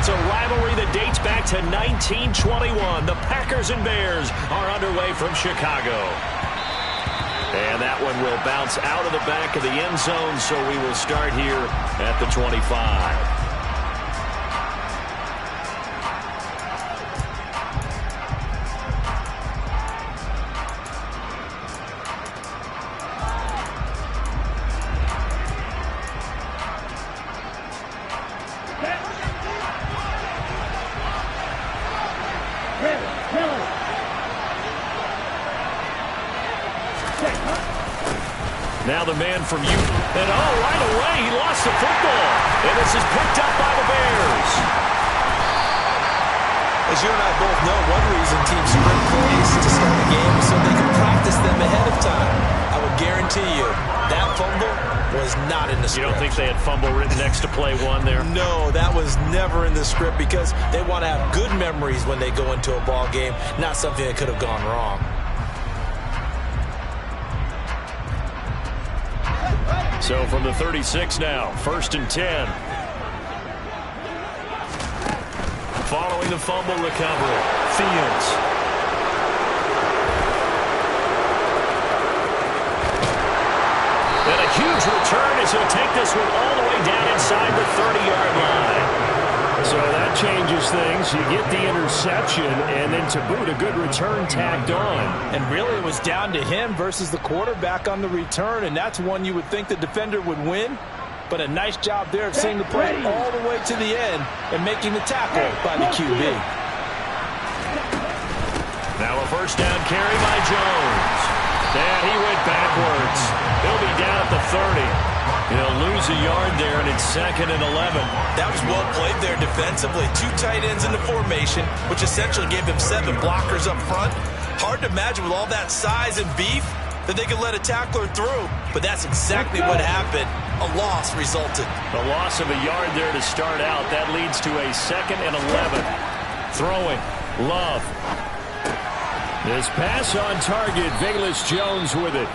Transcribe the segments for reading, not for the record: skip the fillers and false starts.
It's a rivalry that dates back to 1921. The Packers and Bears are underway from Chicago. And that one will bounce out of the back of the end zone, so we will start here at the 25. Now the man from Utah. And right away, he lost the football. And this is picked up by the Bears. As you and I both know, one reason teams sprint plays to start the game is so they can practice them ahead of time. I would guarantee you that fumble was not in the script. You don't think they had fumble written next to play one there? No, that was never in the script because they want to have good memories when they go into a ball game, not something that could have gone wrong. So from the 36 now, 1st and 10. Following the fumble recovery, Fields. And a huge return as he'll take this one all the way down inside the 30-yard line. So that changes things. You get the interception, and then to boot, a good return tacked on. And really, it was down to him versus the quarterback on the return, and that's one you would think the defender would win. But a nice job there of seeing the play all the way to the end and making the tackle by the QB. Now a first down carry by Jones. And he went backwards. He'll be down at the 30. He'll lose a yard there, and it's 2nd and 11. That was well played there defensively. 2 tight ends in the formation, which essentially gave them 7 blockers up front. Hard to imagine with all that size and beef that they could let a tackler through. But that's exactly what happened. A loss resulted. A loss of a yard there to start out. That leads to a 2nd and 11. Throwing. Love. This pass on target. Velus Jones with it.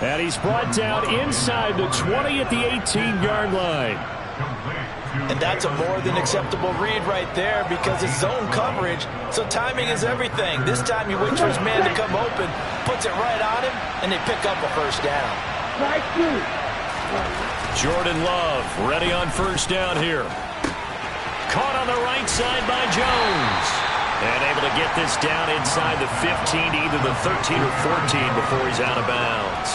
And he's brought down inside the 20 at the 18-yard line. And that's a more than acceptable read right there because it's zone coverage, so timing is everything. This time he waits for his man to come open, puts it right on him, and they pick up a first down. Jordan Love ready on first down here. Caught on the right side by Jones. And able to get this down inside the 15, either the 13 or 14 before he's out of bounds.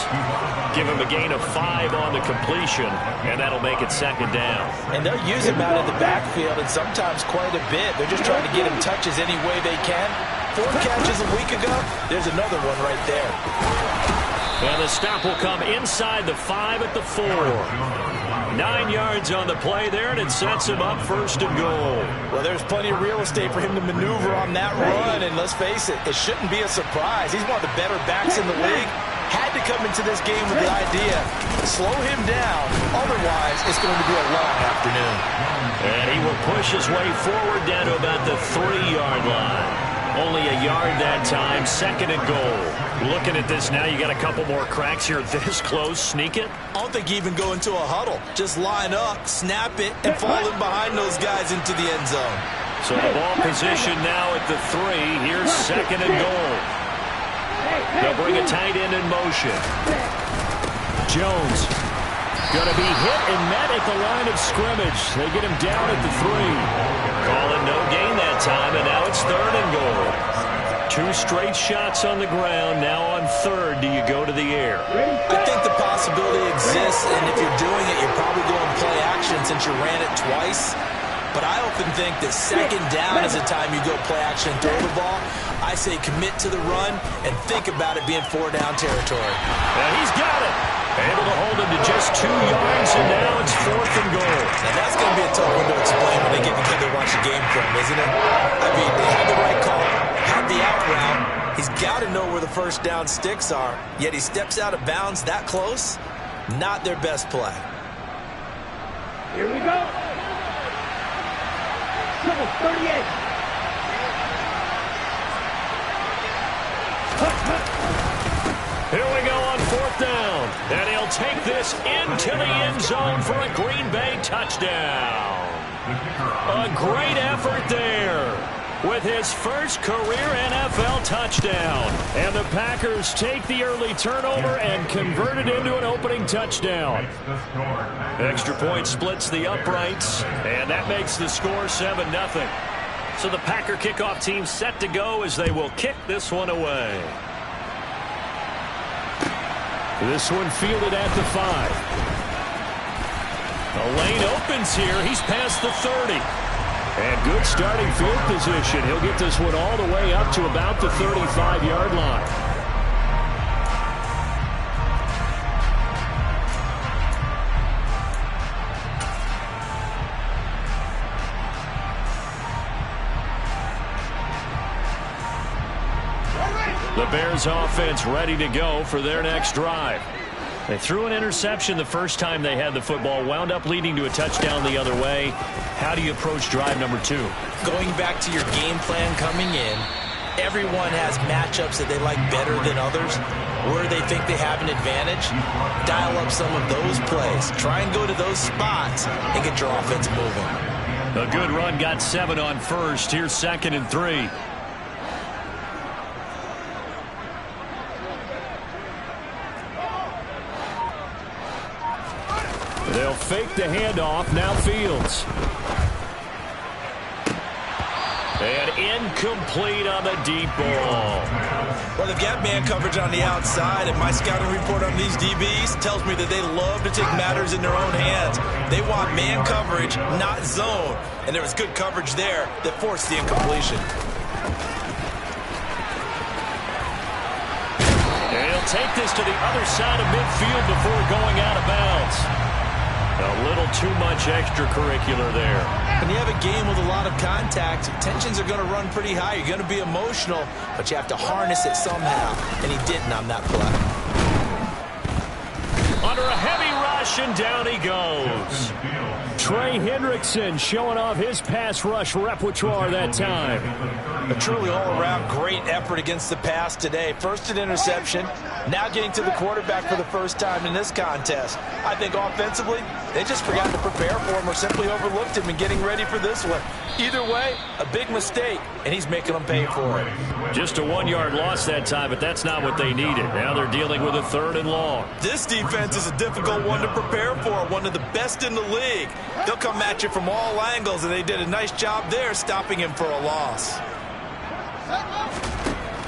Give him a gain of 5 on the completion, and that'll make it 2nd down. And they'll use him out in the backfield, and sometimes quite a bit. They're just trying to get him touches any way they can. 4 catches a week ago, there's another one right there. And the stop will come inside the 5 at the 4. 9 yards on the play there, and it sets him up 1st and goal. Well, there's plenty of real estate for him to maneuver on that run, and let's face it, it shouldn't be a surprise. He's one of the better backs in the league. Had to come into this game with the idea, slow him down, otherwise it's going to be a long afternoon. And he will push his way forward down to about the 3-yard line. Only a yard that time, 2nd and goal. Looking at this now, you got a couple more cracks here this close. Sneak it? I don't think you even go into a huddle. Just line up, snap it, and fall in behind those guys into the end zone. So the ball position now at the 3. Here's 2nd and goal. They'll bring a tight end in motion. Jones going to be hit and met at the line of scrimmage. They get him down at the 3. Calling no gain that time, and now it's 3rd and goal. 2 straight shots on the ground. Now on 3rd, do you go to the air? I think the possibility exists, and if you're doing it, you're probably going play action since you ran it twice. But I often think that 2nd down is the time you go play action and throw the ball. I say commit to the run and think about it being 4-down territory. And he's got it. Able to hold him to just 2 yards, and now it's 4th and goal. And that's going to be a tough one to explain when they get together and watch the game film, isn't it? I mean, they had the right call, had the out route. He's got to know where the first down sticks are, yet he steps out of bounds that close. Not their best play. Here we go. 38. Here we go on 4th down. And he'll take this into the end zone for a Green Bay touchdown. A great effort there with his first career NFL touchdown. And the Packers take the early turnover and convert it into an opening touchdown. Extra point splits the uprights, and that makes the score 7-0. So the Packer kickoff team set to go as they will kick this one away. This one fielded at the 5. The lane opens here. He's past the 30. And good starting field position. He'll get this one all the way up to about the 35-yard line. The Bears offense ready to go for their next drive. They threw an interception the first time they had the football, wound up leading to a touchdown the other way. How do you approach drive number 2? Going back to your game plan coming in, everyone has matchups that they like better than others. Where they think they have an advantage, dial up some of those plays. Try and go to those spots and get your offense moving. A good run got 7 on first. Here's 2nd and 3. They'll fake the handoff. Now Fields. And incomplete on the deep ball. Well, they've got man coverage on the outside, and my scouting report on these DBs tells me that they love to take matters in their own hands. They want man coverage, not zone. And there was good coverage there that forced the incompletion. And he'll take this to the other side of midfield before going out of bounds. A little too much extracurricular there. When you have a game with a lot of contact, tensions are going to run pretty high. You're going to be emotional, but you have to harness it somehow. And he didn't on that play. Under a heavy rush, and down he goes. Trey Hendrickson showing off his pass rush repertoire that time. A truly all-around great effort against the pass today. First an interception, now getting to the quarterback for the first time in this contest. I think offensively, they just forgot to prepare for him or simply overlooked him in getting ready for this one. Either way, a big mistake, and he's making them pay for it. Just a 1-yard loss that time, but that's not what they needed. Now they're dealing with a 3rd and long. This defense is a difficult one to prepare for, one of the best in the league. They'll come at you from all angles, and they did a nice job there stopping him for a loss.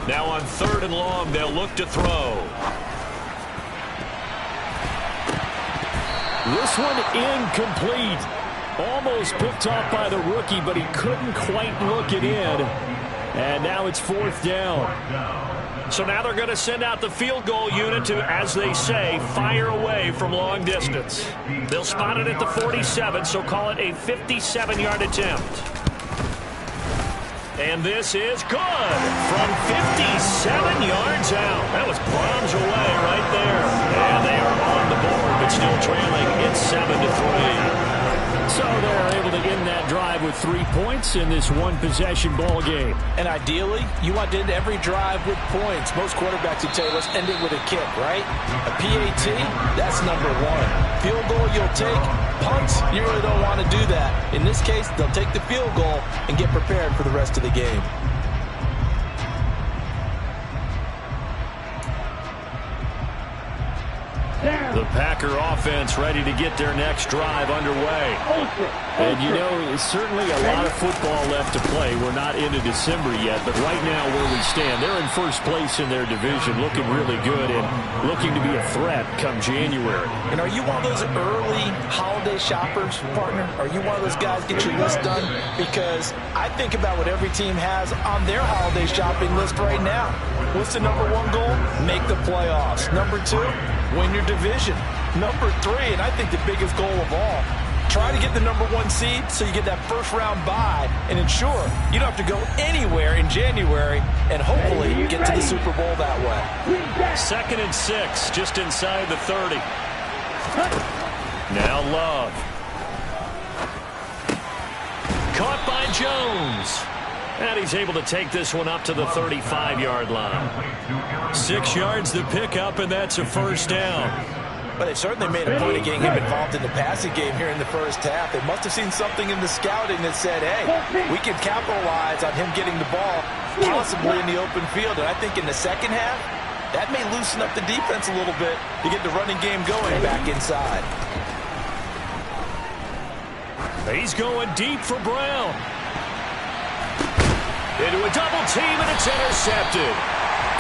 Now on 3rd and long, they'll look to throw. This one incomplete. Almost picked off by the rookie, but he couldn't quite look it in. And now it's 4th down. So now they're going to send out the field goal unit to, as they say, fire away from long distance. They'll spot it at the 47, so call it a 57-yard attempt. And this is good from 57 yards out. That was bombs away right there. And they are on the board, but still trailing. It's 7-3. So they're able to end that drive with 3 points in this one-possession ball game. And ideally, you want to end every drive with points. Most quarterbacks would tell you, let's end it with a kick, right? A PAT, that's number 1. Field goal you'll take. Punts, you really don't want to do that. In this case, they'll take the field goal and get prepared for the rest of the game. The Packer offense ready to get their next drive underway. And, you know, certainly a lot of football left to play. We're not into December yet, but right now where we stand, they're in first place in their division, looking really good and looking to be a threat come January. And are you one of those early holiday shoppers, partner? Are you one of those guys get your list done? Because I think about what every team has on their holiday shopping list right now. What's the number 1 goal? Make the playoffs. Number 2, win your division. Number 3, and I think the biggest goal of all, try to get the number 1 seed so you get that first-round bye and ensure you don't have to go anywhere in January and hopefully get to the Super Bowl that way. 2nd and 6, just inside the 30. Now Love. Caught by Jones. And he's able to take this one up to the 35-yard line. 6 yards to pick up, and that's a first down. Well, they've certainly made a point of getting him involved in the passing game here in the first half. They must have seen something in the scouting that said, hey, we can capitalize on him getting the ball, possibly in the open field. And I think in the second half, that may loosen up the defense a little bit to get the running game going back inside. He's going deep for Brown. Into a double team, and it's intercepted.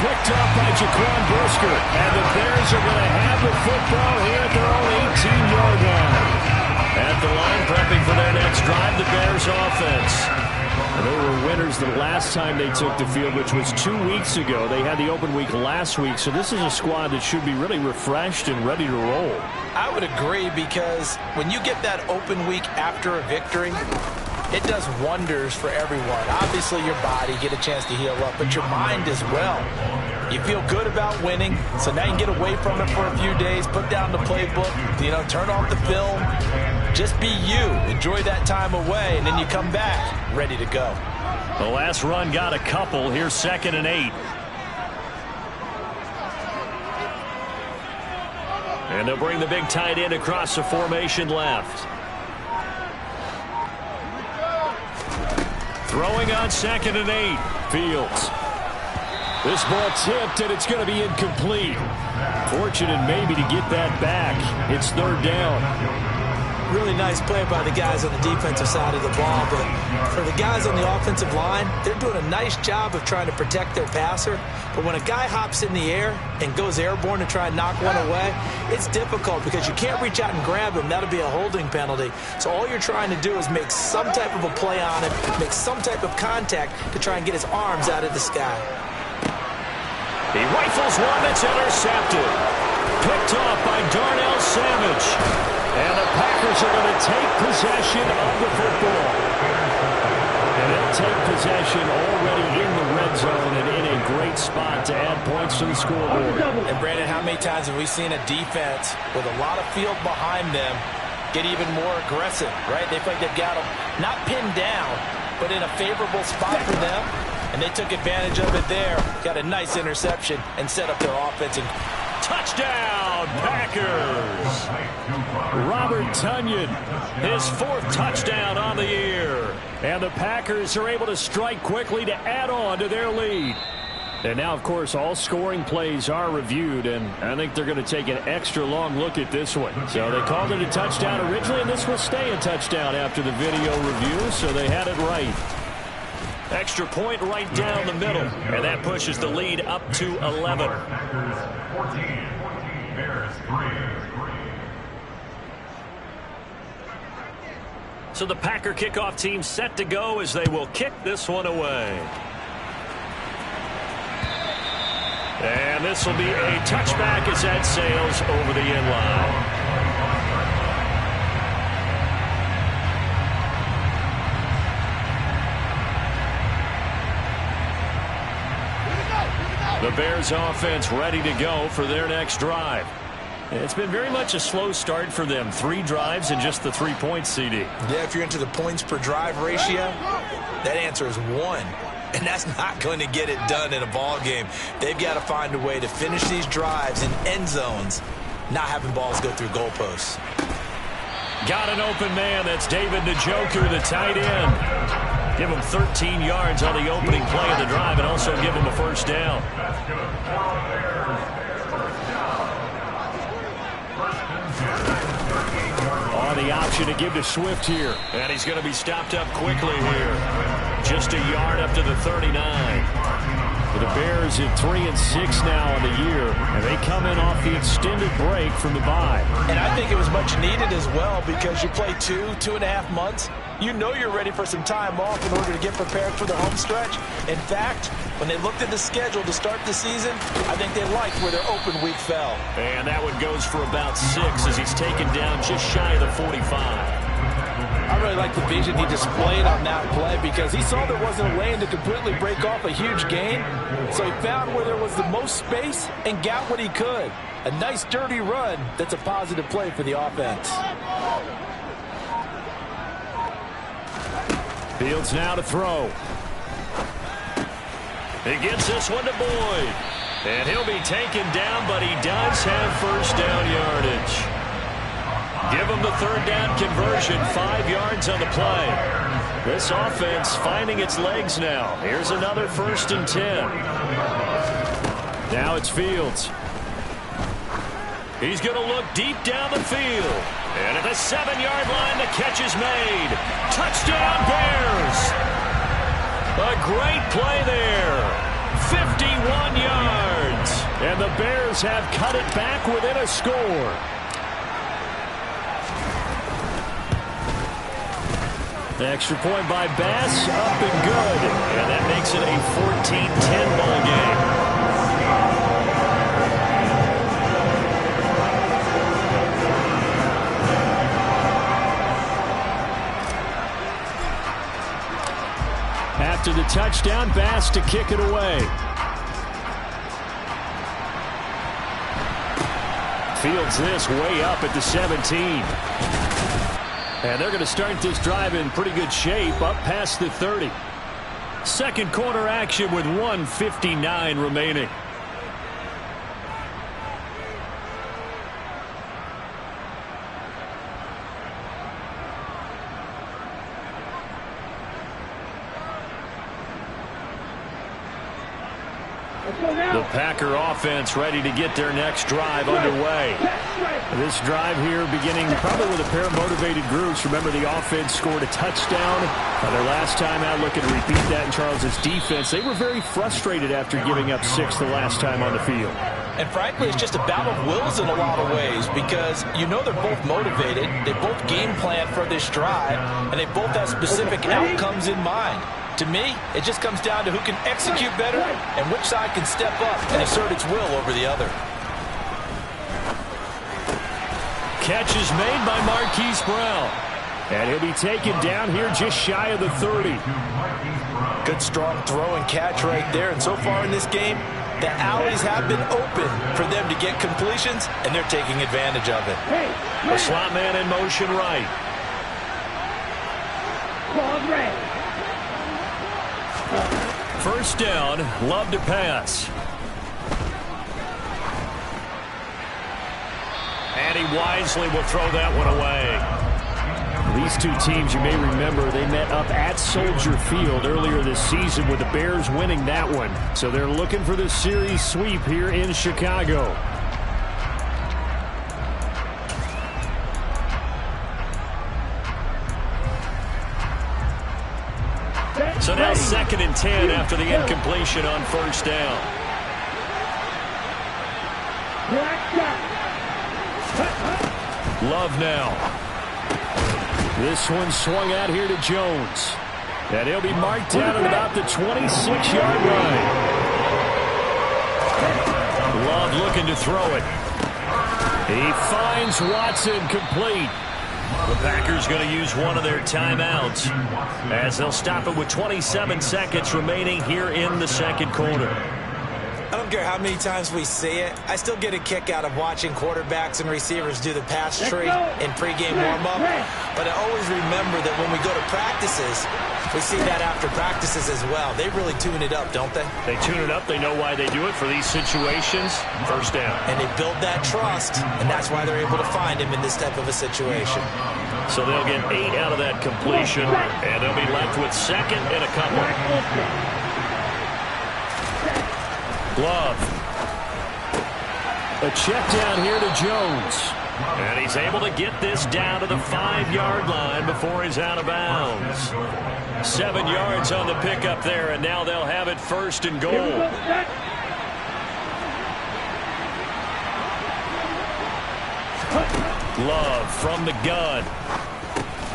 Picked up by Jaquan Brisker. And the Bears are going to have the football here at their own 18-yard line. At the line, prepping for their next drive, the Bears offense. And they were winners the last time they took the field, which was 2 weeks ago. They had the open week last week, so this is a squad that should be really refreshed and ready to roll. I would agree, because when you get that open week after a victory, it does wonders for everyone. Obviously, your body, get a chance to heal up, but your mind as well. You feel good about winning, so now you can get away from it for a few days, put down the playbook, turn off the film, just be you. Enjoy that time away, and then you come back ready to go. The last run got a couple. Here's 2nd and 8. And they'll bring the big tight end across the formation left. Throwing on 2nd and 8. Fields. This ball tipped, and it's going to be incomplete. Fortunate maybe to get that back. It's 3rd down. Really nice play by the guys on the defensive side of the ball, but for the guys on the offensive line, they're doing a nice job of trying to protect their passer. But when a guy hops in the air and goes airborne to try and knock one away, it's difficult because you can't reach out and grab him. That'll be a holding penalty. So all you're trying to do is make some type of a play on him, make some type of contact to try and get his arms out of the sky. He rifles one that's intercepted. Picked off by Darnell Savage. And the Packers are going to take possession of the football. And they'll take possession already in the red zone and in a great spot to add points to the scoreboard. And Brandon, how many times have we seen a defense with a lot of field behind them get even more aggressive, right? They feel like they've got them not pinned down, but in a favorable spot for them. And they took advantage of it there. Got a nice interception and set up their offense. And touchdown, Packers! Robert Tonyan, his 4th touchdown on the year. And the Packers are able to strike quickly to add on to their lead. And now, of course, all scoring plays are reviewed, and I think they're going to take an extra long look at this one. So they called it a touchdown originally, and this will stay a touchdown after the video review, so they had it right. Extra point right down the middle, and that pushes the lead up to 11. So the Packer kickoff team set to go as they will kick this one away. And this will be a touchback as that sails over the end line. The Bears offense ready to go for their next drive. It's been very much a slow start for them. 3 drives and just the 3 points, CD. Yeah, if you're into the points per drive ratio, that answer is 1. And that's not going to get it done in a ball game. They've got to find a way to finish these drives in end zones, not having balls go through goalposts. Got an open man. That's David Njoku, the tight end. Give him 13 yards on the opening play of the drive and also give him a 1st down. On the option to give to Swift here. And he's going to be stopped up quickly here. Just a yard up to the 39. The Bears at 3-6 now on the year, and they come in off the extended break from the bye. And I think it was much needed as well, because you play 2.5 months. You know you're ready for some time off in order to get prepared for the home stretch. In fact, when they looked at the schedule to start the season, I think they liked where their open week fell. And that one goes for about 6 as he's taken down just shy of the 45. I really like the vision he displayed on that play, because he saw there wasn't a lane to completely break off a huge gain. So he found where there was the most space and got what he could. A nice dirty run that's a positive play for the offense. Fields now to throw. He gets this one to Boyd. And he'll be taken down, but he does have first down yardage. Give him the third down conversion, 5 yards on the play. This offense finding its legs now. Here's another 1st and 10. Now it's Fields. He's going to look deep down the field. And at the 7-yard line, the catch is made. Touchdown, Bears! A great play there. 51 yards. And the Bears have cut it back within a score. The extra point by Bass, up and good. And that makes it a 14-10 ball game. After the touchdown, Bass to kick it away. Fields this way up at the 17. And they're going to start this drive in pretty good shape, up past the 30. Second quarter action with 1:59 remaining. The Packer offense ready to get their next drive underway. This drive here beginning probably with a pair of motivated groups. Remember, the offense scored a touchdown. Their last time out, looking to repeat that in Charles's defense. They were very frustrated after giving up 6 the last time on the field. And frankly, it's just a battle of wills in a lot of ways because you know they're both motivated. They both game plan for this drive, and they both have specific outcomes in mind. To me, it just comes down to who can execute better and which side can step up and assert its will over the other. Catch is made by Marquise Brown. And he'll be taken down here just shy of the 30. Good strong throw and catch right there. And so far in this game, the alleys have been open for them to get completions, and they're taking advantage of it. The slot man in motion right. First down, Love to pass. And he wisely will throw that one away. These two teams, you may remember, they met up at Soldier Field earlier this season with the Bears winning that one. So they're looking for the series sweep here in Chicago. So now 2nd and 10 after the incompletion on first down. Love now. This one swung out here to Jones. And he'll be marked down at about the 26-yard line. Love looking to throw it. He finds Watson complete. The Packers going to use one of their timeouts as they'll stop it with 27 seconds remaining here in the second quarter. I don't care how many times we see it. I still get a kick out of watching quarterbacks and receivers do the pass tree in pregame warm-up. But I always remember that when we go to practices, we see that after practices as well. They really tune it up, don't they? They tune it up. They know why they do it for these situations. First down. And they build that trust, and that's why they're able to find him in this type of a situation. So they'll get 8 out of that completion, and they'll be left with 2nd and a couple. Love. A check down here to Jones. And he's able to get this down to the 5-yard line before he's out of bounds. 7 yards on the pickup there, and now they'll have it 1st and goal. Love from the gun.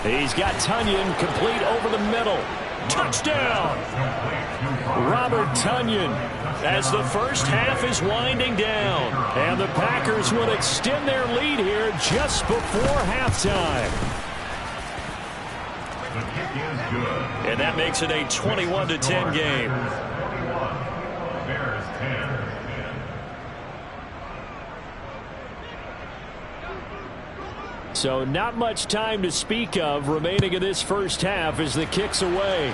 He's got Tonyan complete over the middle. Touchdown! Robert Tonyan as the first half is winding down. And the Packers will extend their lead here just before halftime. And that makes it a 21-10 game. So not much time to speak of remaining in this first half as the kick's away.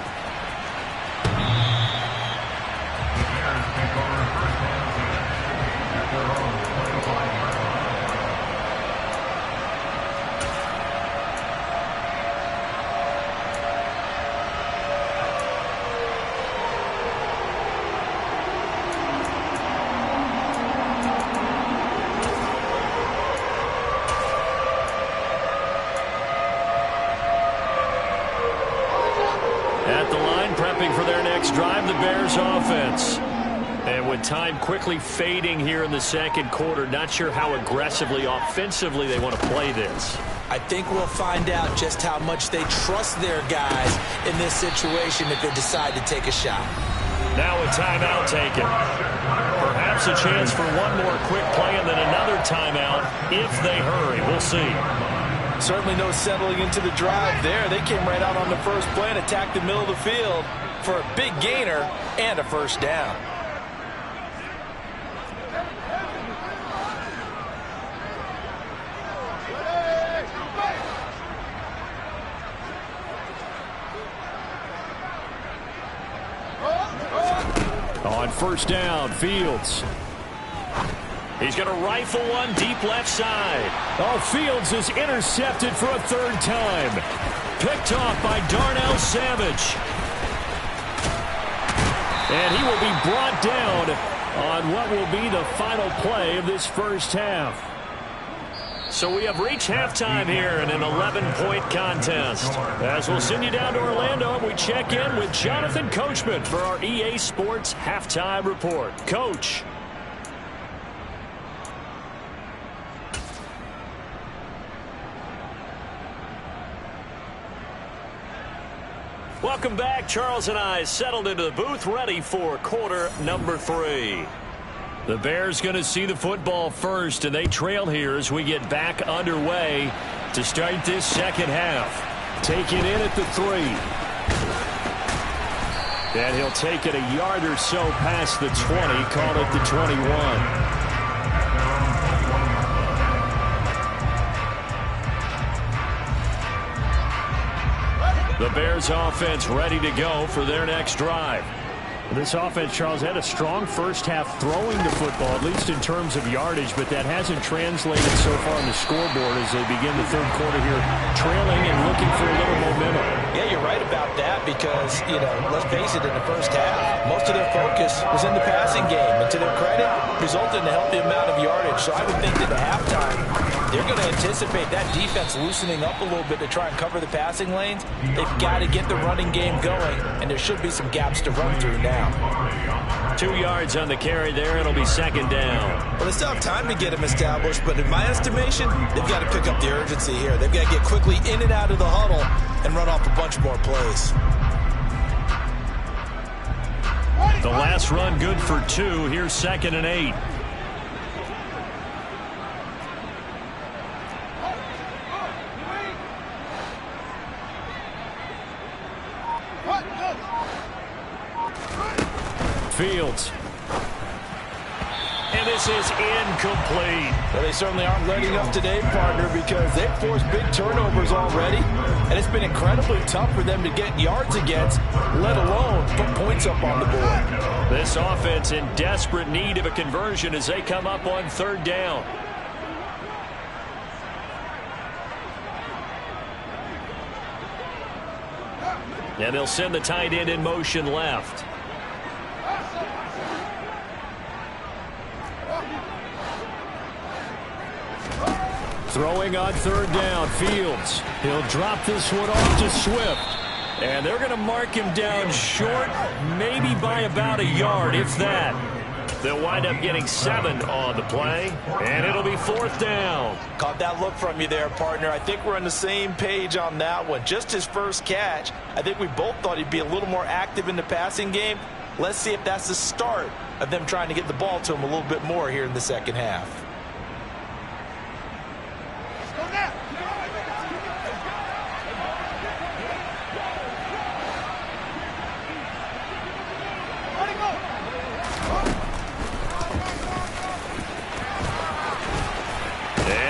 Ready for their next drive, the Bears offense. And with time quickly fading here in the second quarter, not sure how aggressively, offensively they want to play this. I think we'll find out just how much they trust their guys in this situation if they decide to take a shot. Now a timeout taken. Perhaps a chance for one more quick play and then another timeout if they hurry. We'll see. Certainly no settling into the drive there. They came right out on the first play and attacked the middle of the field for a big gainer and a first down. On first down, Fields. He's going to rifle one deep left side. Oh, Fields is intercepted for a third time. Picked off by Darnell Savage. And he will be brought down on what will be the final play of this first half. So we have reached halftime here in an 11-point contest. As we'll send you down to Orlando, and we check in with Jonathan Coachman for our EA Sports Halftime Report. Coach. Welcome back. Charles and I settled into the booth, ready for quarter number 3. The Bears going to see the football first, and they trail here as we get back underway to start this second half. Taking in at the 3. And he'll take it a yard or so past the 20, call it the 21. The Bears offense ready to go for their next drive. This offense, Charles, had a strong first half throwing the football, at least in terms of yardage, but that hasn't translated so far on the scoreboard as they begin the third quarter here, trailing and looking for a little momentum. Yeah, you're right about that because, let's face it, in the first half, most of their focus was in the passing game. And to their credit, resulted in a healthy amount of yardage. So I would think that at halftime, they're going to anticipate that defense loosening up a little bit to try and cover the passing lanes. They've got to get the running game going, and there should be some gaps to run through now. 2 yards on the carry there. It'll be second down. Well, they still have time to get them established, but in my estimation, they've got to pick up the urgency here. They've got to get quickly in and out of the huddle and run off a bunch more plays. The last run good for 2. Here's 2nd and 8. Fields. And this is incomplete. Well, they certainly aren't letting up today, partner, because they've forced big turnovers already, and it's been incredibly tough for them to get yards against, let alone put points up on the board. This offense in desperate need of a conversion as they come up on third down. And they'll send the tight end in motion left. Throwing on third down, Fields. He'll drop this one off to Swift. And they're going to mark him down short, maybe by about a yard, if that. They'll wind up getting 7 on the play, and it'll be 4th down. Caught that look from you there, partner. I think we're on the same page on that one. Just his first catch, I think we both thought he'd be a little more active in the passing game. Let's see if that's the start of them trying to get the ball to him a little bit more here in the second half.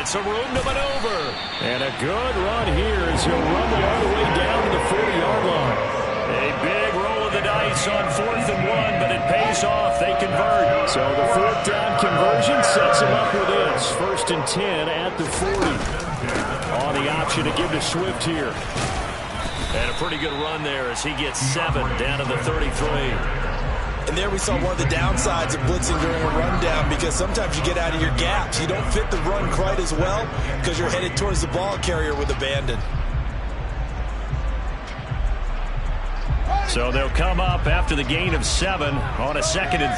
Some room to maneuver. And a good run here as he'll rumble all the way down to the 40-yard line. A big roll of the dice on 4th and 1, but it pays off. They convert. So the 4th down conversion sets him up with this. 1st and 10 at the 40. On the option to give to Swift here. And a pretty good run there as he gets 7 down to the 33. And there we saw one of the downsides of blitzing during a rundown, because sometimes you get out of your gaps. You don't fit the run quite as well because you're headed towards the ball carrier with abandon. So they'll come up after the gain of 7 on a 2nd and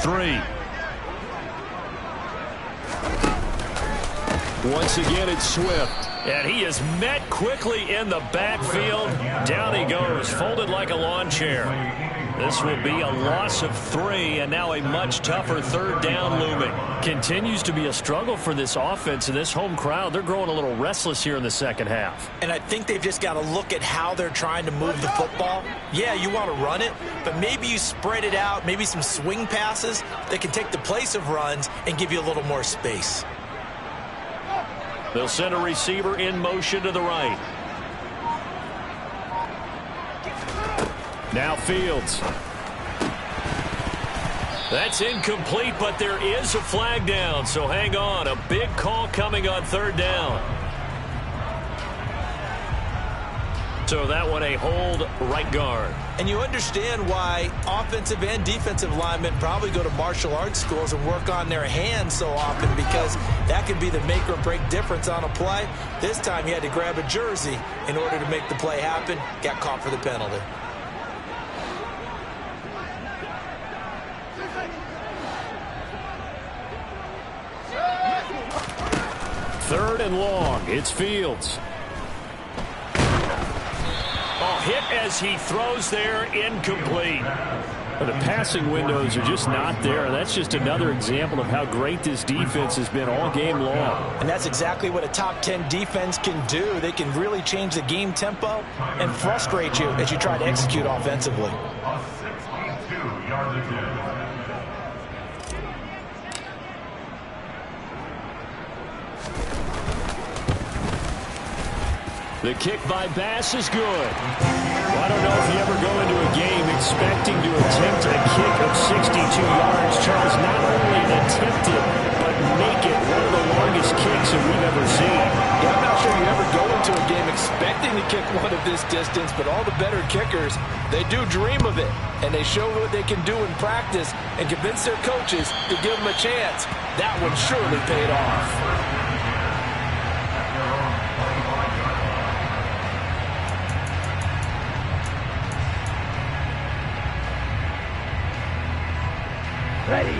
3. Once again, it's Swift. And he is met quickly in the backfield. Down he goes, folded like a lawn chair. This will be a loss of 3, and now a much tougher 3rd down looming. Continues to be a struggle for this offense and this home crowd. They're growing a little restless here in the second half. And I think they've just got to look at how they're trying to move the football. Yeah, you want to run it, but maybe you spread it out, maybe some swing passes that can take the place of runs and give you a little more space. They'll send a receiver in motion to the right. Now Fields. That's incomplete, but there is a flag down, so hang on. A big call coming on 3rd down. So that one a hold right guard. And you understand why offensive and defensive linemen probably go to martial arts schools and work on their hands so often, because that could be the make or break difference on a play. This time he had to grab a jersey in order to make the play happen. Got caught for the penalty. Third and long. It's Fields. Oh, hit as he throws there, incomplete. The passing windows are just not there. That's just another example of how great this defense has been all game long. And that's exactly what a top 10 defense can do. They can really change the game tempo and frustrate you as you try to execute offensively. The kick by Bass is good. Well, I don't know if you ever go into a game expecting to attempt a kick of 62 yards. Charles, not only attempt it, but make it one of the longest kicks that we've ever seen. Yeah, I'm not sure you ever go into a game expecting to kick one of this distance, but all the better kickers, they do dream of it, and they show what they can do in practice and convince their coaches to give them a chance. That one surely paid off.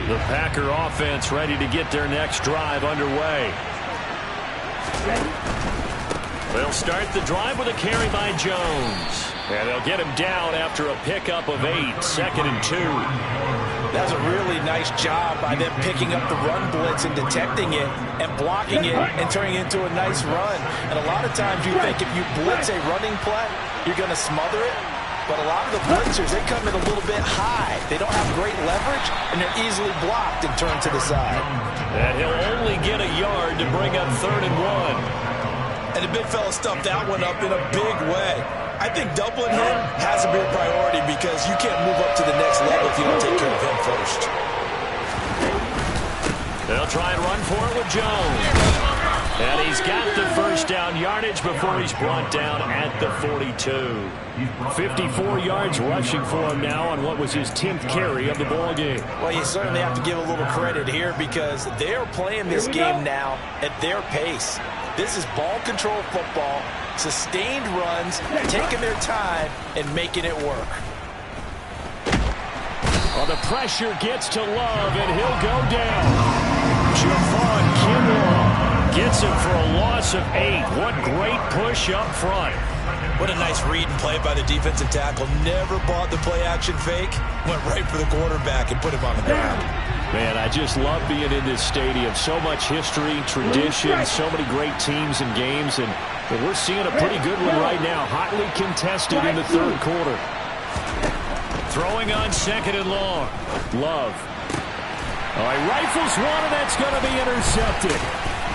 The Packer offense ready to get their next drive underway. They'll start the drive with a carry by Jones. And they'll get him down after a pickup of 8, 2nd and 2. That's a really nice job by them picking up the run blitz and detecting it and blocking it and turning it into a nice run. And a lot of times you think if you blitz a running play, you're going to smother it. But a lot of the blitzers, they come in a little bit high. They don't have great leverage, and they're easily blocked and turned to the side. And he'll only get a yard to bring up 3rd and 1. And the big fella stuffed that one up in a big way. I think doubling him has to be a priority, because you can't move up to the next level if you don't take care of him first. They'll try and run for it with Jones. And he's got the first down yardage before he's brought down at the 42. 54 yards rushing for him now on what was his 10th carry of the ball game. Well, you certainly have to give a little credit here, because they're playing this game now at their pace. This is ball control football, sustained runs, taking their time and making it work. Well, the pressure gets to Love, and he'll go down. Javon Kinlaw gets him for a loss of 8. What great push up front. What a nice read and play by the defensive tackle. Never bought the play-action fake. Went right for the quarterback and put him on the ground. Man, I just love being in this stadium. So much history, tradition, so many great teams and games. And we're seeing a pretty good one right now. Hotly contested in the 3rd quarter. Throwing on 2nd and long. Love. All right, rifles one, and that's going to be intercepted.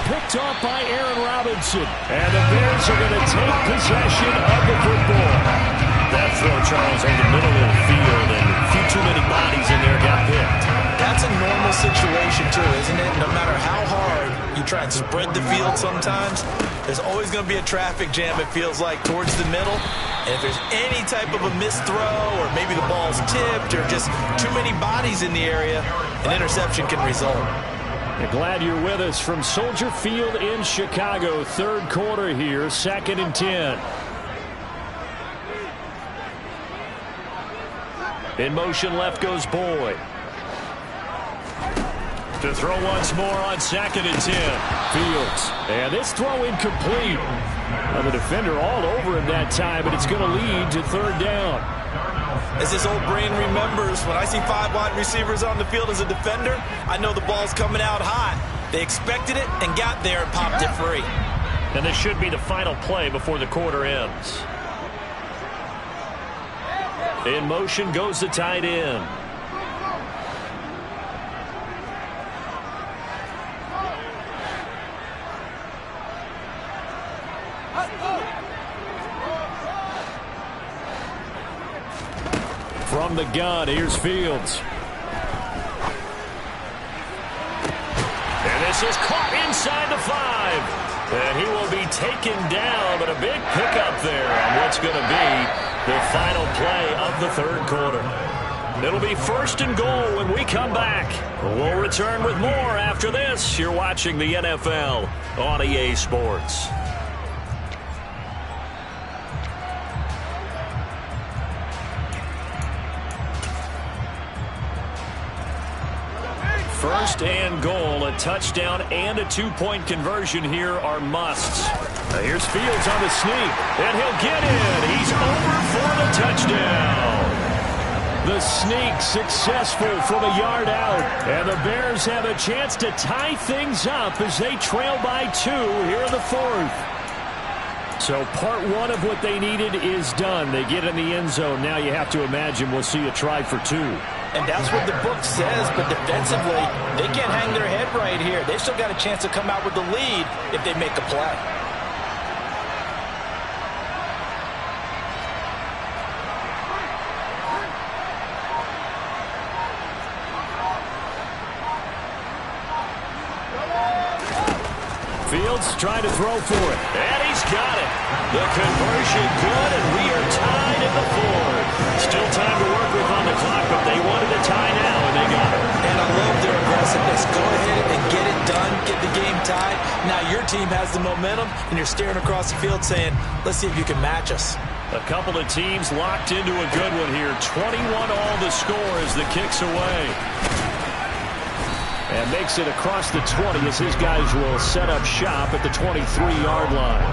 Picked off by Aaron Robinson. And the Bears are going to take possession of the football. That throw, Charles, over the middle of the field, and a few too many bodies in there got picked. That's a normal situation, too, isn't it? No matter how hard you try and spread the field sometimes, there's always going to be a traffic jam, it feels like, towards the middle. And if there's any type of a missed throw, or maybe the ball's tipped, or just too many bodies in the area, an interception can result. I'm glad you're with us from Soldier Field in Chicago. 3rd quarter here, 2nd and 10. In motion left goes Boyd. To throw once more on 2nd and 10. Fields. And this throw incomplete. The defender all over him that time, but it's going to lead to 3rd down. As his old brain remembers, when I see 5 wide receivers on the field as a defender, I know the ball's coming out hot. They expected it and got there and popped it free. And this should be the final play before the quarter ends. In motion goes the tight end. From the gun, here's Fields. And this is caught inside the 5. And he will be taken down, but a big pickup there on what's going to be the final play of the 3rd quarter. It'll be 1st and goal when we come back. We'll return with more after this. You're watching the NFL on EA Sports. First and goal, a touchdown and a 2-point conversion here are musts. Here's Fields on the sneak, and he'll get in. He's over for the touchdown. The sneak successful from a yard out, and the Bears have a chance to tie things up as they trail by 2 here in the 4th. So part 1 of what they needed is done. They get in the end zone. Now you have to imagine we'll see a try for 2. And that's what the book says, but defensively, they can't hang their head right here. They've still got a chance to come out with the lead if they make a play. Fields trying to throw for it. And he's got it. The conversion good, and we are tied in the 4th. Still time to work with on the clock, but they wanted a tie now, and they got it. And I love their aggressiveness. Go ahead and get it done, get the game tied. Now your team has the momentum, and you're staring across the field saying, let's see if you can match us. A couple of teams locked into a good one here. 21 all the score as the kick's away. And makes it across the 20 as his guys will set up shop at the 23-yard line.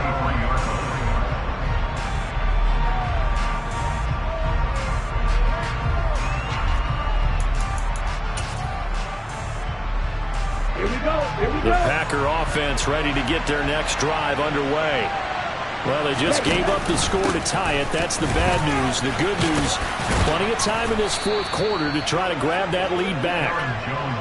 The Packer offense ready to get their next drive underway. Well, they just gave up the score to tie it. That's the bad news. The good news, plenty of time in this 4th quarter to try to grab that lead back.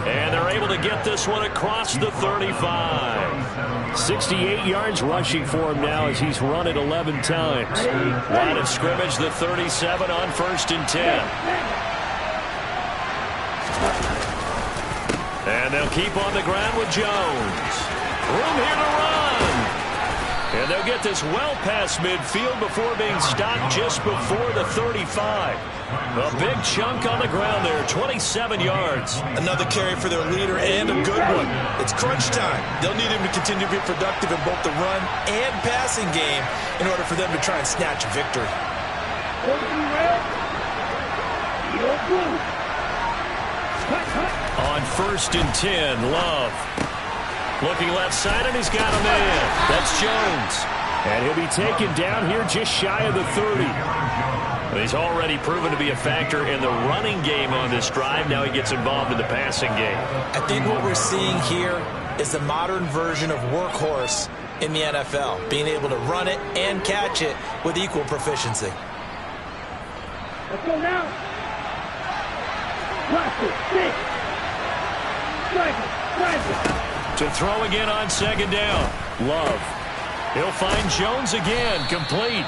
And they're able to get this one across the 35. 68 yards rushing for him now as he's run it 11 times. Line of scrimmage, the 37 on 1st and 10. And they'll keep on the ground with Jones. Room here to run. And they'll get this well past midfield before being stopped just before the 35. A big chunk on the ground there, 27 yards. Another carry for their leader and a good one. It's crunch time. They'll need him to continue to be productive in both the run and passing game in order for them to try and snatch a victory. On 1st and 10, Love. Looking left side, and he's got a man. That's Jones. And he'll be taken down here just shy of the 30. He's already proven to be a factor in the running game on this drive. Now he gets involved in the passing game. I think what we're seeing here is the modern version of workhorse in the NFL, being able to run it and catch it with equal proficiency. Let's go now. Watch it. Six. Strike it. Strike it. To throw again on 2nd down. Love. He'll find Jones again, complete.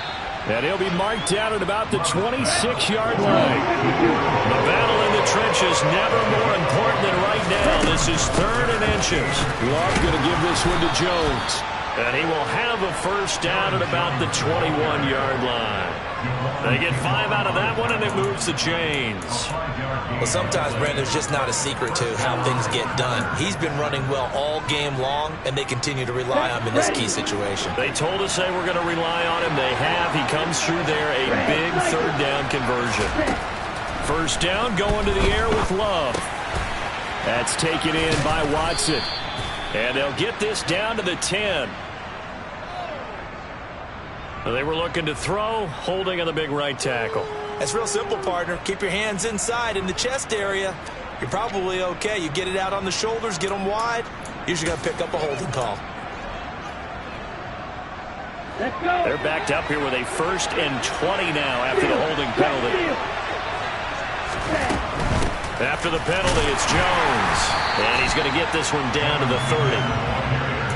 And he'll be marked down at about the 26-yard line. The battle in the trenches never more important than right now. This is 3rd and inches. Love going to give this one to Jones. And he will have a first down at about the 21-yard line. They get 5 out of that one, and it moves the chains. Well, sometimes, Brandon, there's just not a secret to how things get done. He's been running well all game long, and they continue to rely on him in this key situation. They told us they were going to rely on him. They have. He comes through there, a big 3rd down conversion. First down, going to the air with Love. That's taken in by Watson. And they'll get this down to the 10. They were looking to throw, holding on the big right tackle. That's real simple, partner. Keep your hands inside in the chest area. You're probably okay. You get it out on the shoulders, get them wide. Usually got to pick up a holding call. Let's go. They're backed up here with a 1st and 20 now after the holding penalty. After the penalty, it's Jones. And he's going to get this one down to the 30.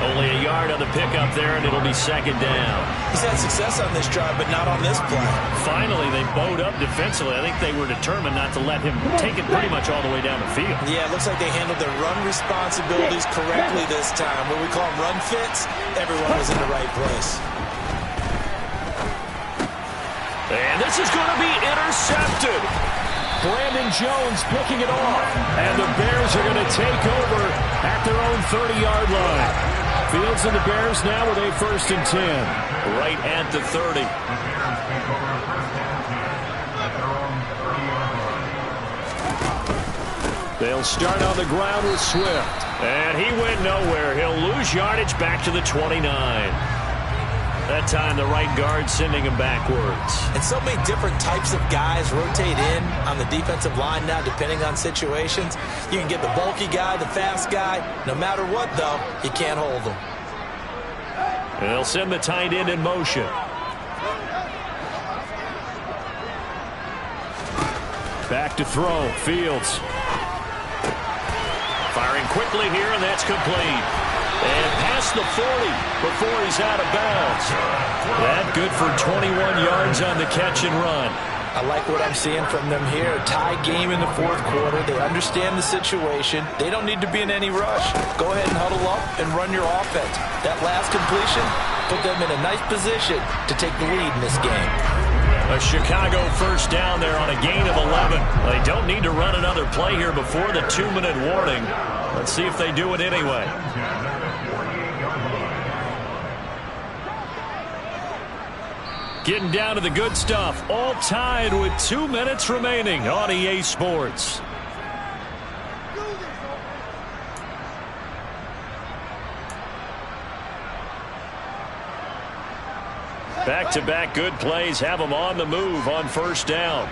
Only a yard on the pickup there, and it'll be 2nd down. He's had success on this drive, but not on this play. Finally, they bowed up defensively. I think they were determined not to let him take it pretty much all the way down the field. Yeah, it looks like they handled their run responsibilities correctly this time. What we call them run fits, everyone was in the right place. And this is going to be intercepted. Brandon Jones picking it off. And the Bears are going to take over at their own 30-yard line. Fields and the Bears now with a 1st and 10. Right at the 30. They'll start on the ground with Swift. And he went nowhere. He'll lose yardage back to the 29. That time, the right guard sending him backwards. And so many different types of guys rotate in on the defensive line now, depending on situations. You can get the bulky guy, the fast guy. No matter what, though, you can't hold them. And they'll send the tight end in motion. Back to throw. Fields. Firing quickly here, and that's complete. And past the 40 before he's out of bounds. That good for 21 yards on the catch and run. I like what I'm seeing from them here. Tie game in the 4th quarter. They understand the situation. They don't need to be in any rush. Go ahead and huddle up and run your offense. That last completion put them in a nice position to take the lead in this game. A Chicago 1st down there on a gain of 11. They don't need to run another play here before the 2-minute warning. Let's see if they do it anyway. Getting down to the good stuff. All tied with 2 minutes remaining on EA Sports. Back-to-back good plays have them on the move on 1st down.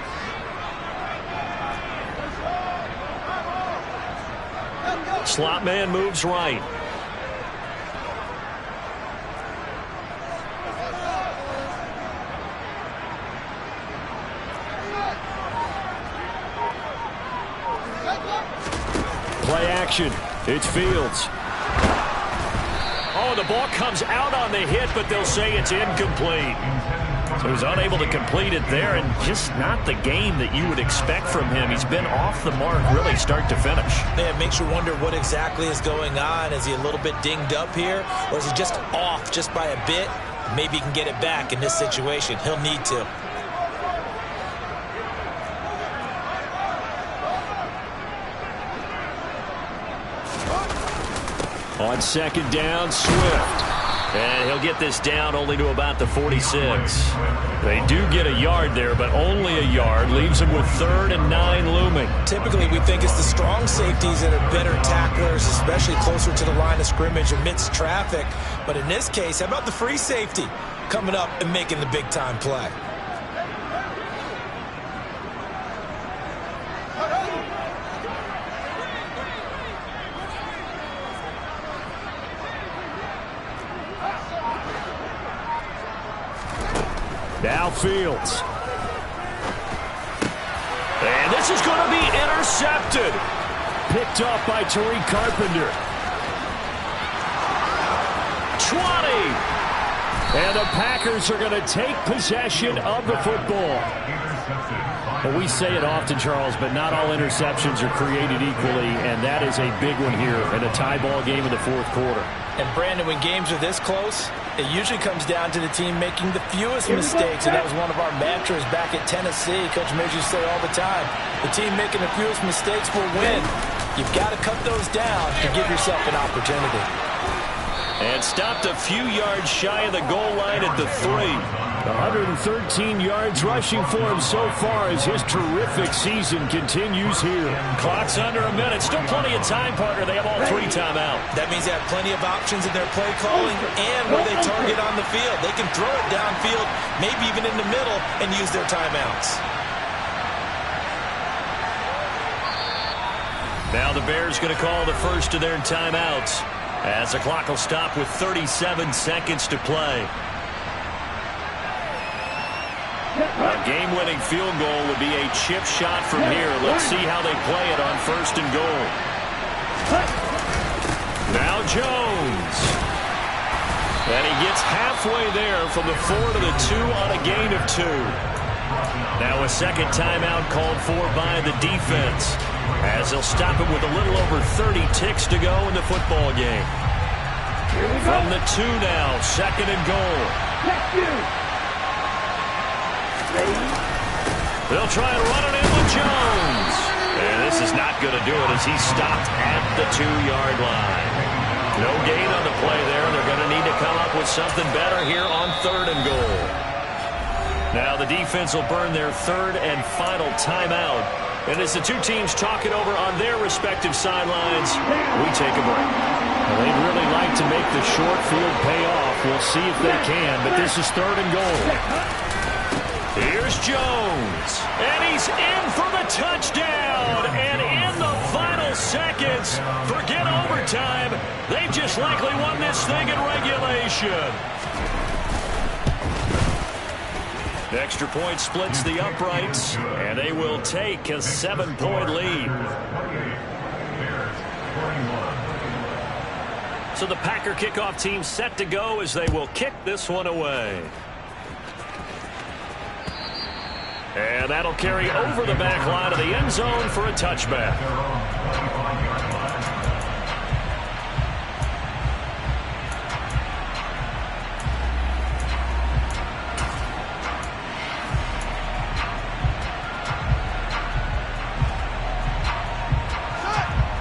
Slot man moves right. Play action. It's Fields. Oh, the ball comes out on the hit, but they'll say it's incomplete. So he's unable to complete it there, and just not the game that you would expect from him. He's been off the mark really start to finish. Yeah, it makes you wonder what exactly is going on. Is he a little bit dinged up here, or is he just off just by a bit? Maybe he can get it back in this situation. He'll need to. On 2nd down, Swift. And he'll get this down only to about the 46. They do get a yard there, but only a yard. Leaves them with 3rd and 9 looming. Typically, we think it's the strong safeties that are better tacklers, especially closer to the line of scrimmage amidst traffic. But in this case, how about the free safety coming up and making the big-time play? Now Fields. And this is going to be intercepted. Picked off by Tariq Carpenter. 20. And the Packers are going to take possession of the football. Well, we say it often, Charles, but not all interceptions are created equally, and that is a big one here in a tie ball game in the 4th quarter. And, Brandon, when games are this close, it usually comes down to the team making the fewest mistakes, and that was one of our mantras back at Tennessee. Coach Mills used to say all the time, the team making the fewest mistakes will win. You've got to cut those down to give yourself an opportunity. And stopped a few yards shy of the goal line at the 3. 113 yards rushing for him so far as his terrific season continues here. Clock's under a minute. Still plenty of time, partner. They have all 3 timeout. That means they have plenty of options in their play calling and where they target on the field. They can throw it downfield, maybe even in the middle, and use their timeouts. Now the Bears going to call the first of their timeouts as the clock will stop with 37 seconds to play. A game-winning field goal would be a chip shot from here. Let's see how they play it on 1st and goal. Now Jones. And he gets halfway there from the 4 to the 2 on a gain of 2. Now a second timeout called for by the defense as they'll stop him with a little over 30 ticks to go in the football game. From the 2 now, 2nd and goal. They'll try and run it in with Jones. And this is not going to do it as he's stopped at the 2-yard line. No gain on the play there. They're going to need to come up with something better here on 3rd and goal. Now the defense will burn their 3rd and final timeout. And as the 2 teams talk it over on their respective sidelines, we take a break. Well, they'd really like to make the short field pay off. We'll see if they can, but this is 3rd and goal. Here's Jones, and he's in for the touchdown. And in the final seconds, forget overtime, they've just likely won this thing in regulation. The extra point splits the uprights, and they will take a 7-point lead. So the Packer kickoff team set to go as they will kick this one away. And that'll carry over the back line of the end zone for a touchback.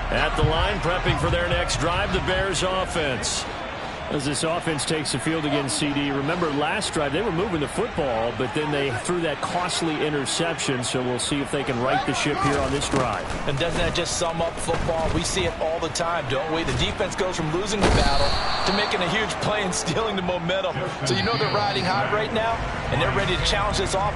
At the line, prepping for their next drive, the Bears offense. As this offense takes the field against CD, remember last drive they were moving the football, but then they threw that costly interception, so we'll see if they can right the ship here on this drive. And doesn't that just sum up football? We see it all the time, don't we? The defense goes from losing the battle to making a huge play and stealing the momentum. So you know they're riding high right now, and they're ready to challenge this offense.